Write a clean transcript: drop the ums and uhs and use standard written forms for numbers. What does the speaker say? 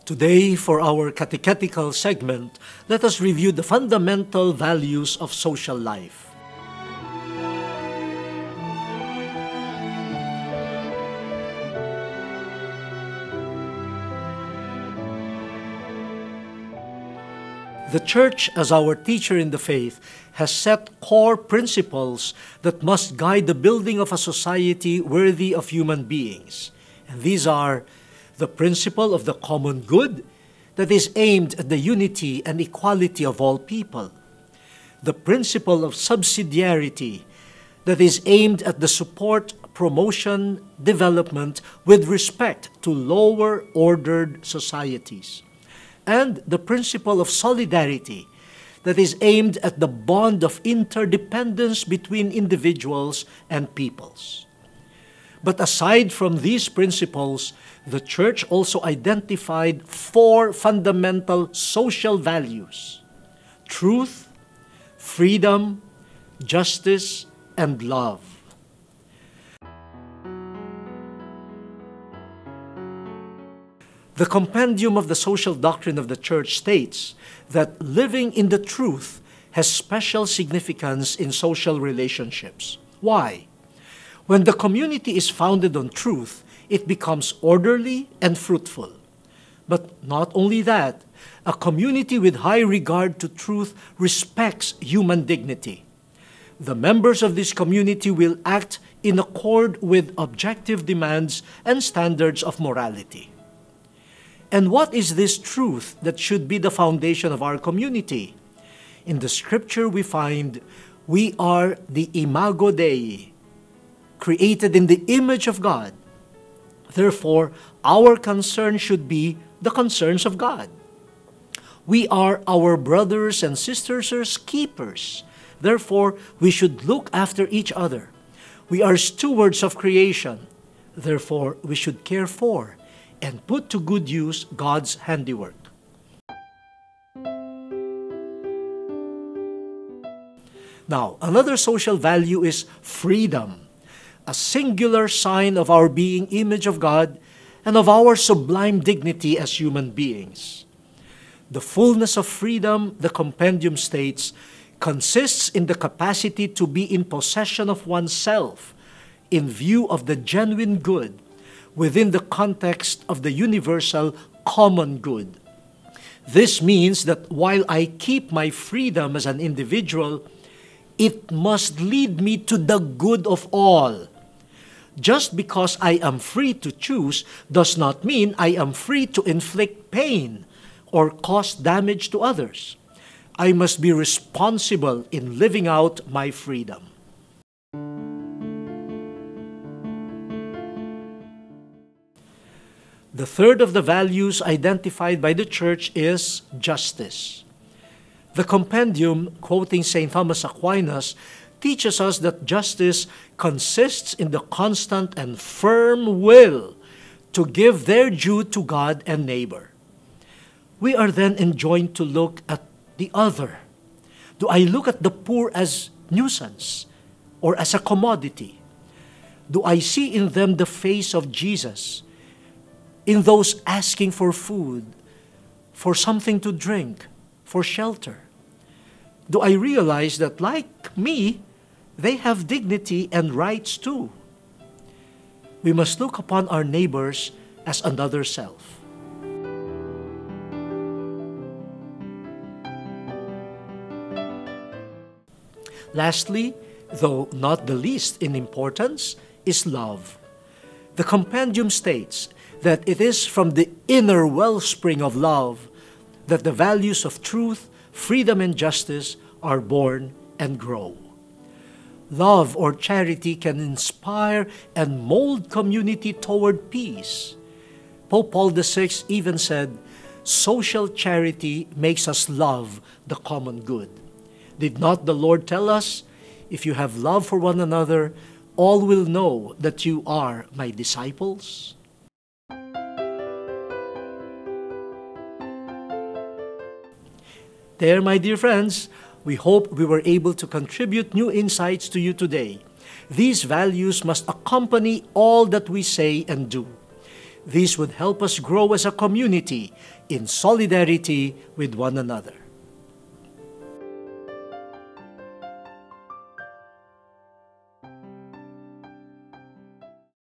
Today, for our catechetical segment, let us review the fundamental values of social life. The Church, as our teacher in the faith, has set core principles that must guide the building of a society worthy of human beings. And these are the principle of the common good that is aimed at the unity and equality of all people, the principle of subsidiarity that is aimed at the support, promotion, development with respect to lower ordered societies, and the principle of solidarity that is aimed at the bond of interdependence between individuals and peoples. But aside from these principles, the Church also identified four fundamental social values: truth, freedom, justice, and love. The Compendium of the Social Doctrine of the Church states that living in the truth has special significance in social relationships. Why? When the community is founded on truth, it becomes orderly and fruitful. But not only that, a community with high regard to truth respects human dignity. The members of this community will act in accord with objective demands and standards of morality. And what is this truth that should be the foundation of our community? In the scripture we find, we are the imago Dei, created in the image of God. Therefore, our concern should be the concerns of God. We are our brothers and sisters' keepers. Therefore, we should look after each other. We are stewards of creation. Therefore, we should care for and put to good use God's handiwork. Now, another social value is freedom, a singular sign of our being image of God and of our sublime dignity as human beings. The fullness of freedom, the compendium states, consists in the capacity to be in possession of oneself in view of the genuine good within the context of the universal common good. This means that while I keep my freedom as an individual, it must lead me to the good of all. Just because I am free to choose does not mean I am free to inflict pain or cause damage to others. I must be responsible in living out my freedom. The third of the values identified by the Church is justice. The compendium, quoting St. Thomas Aquinas, teaches us that justice consists in the constant and firm will to give their due to God and neighbor. We are then enjoined to look at the other. Do I look at the poor as nuisance or as a commodity? Do I see in them the face of Jesus, in those asking for food, for something to drink, for shelter? Do I realize that, like me, they have dignity and rights too? We must look upon our neighbors as another self. Lastly, though not the least in importance, is love. The compendium states that it is from the inner wellspring of love that the values of truth, freedom, and justice are born and grow. Love or charity can inspire and mold community toward peace. Pope Paul VI even said, "Social charity makes us love the common good." Did not the Lord tell us, "If you have love for one another, all will know that you are my disciples"? There, my dear friends, we hope we were able to contribute new insights to you today. These values must accompany all that we say and do. These would help us grow as a community in solidarity with one another.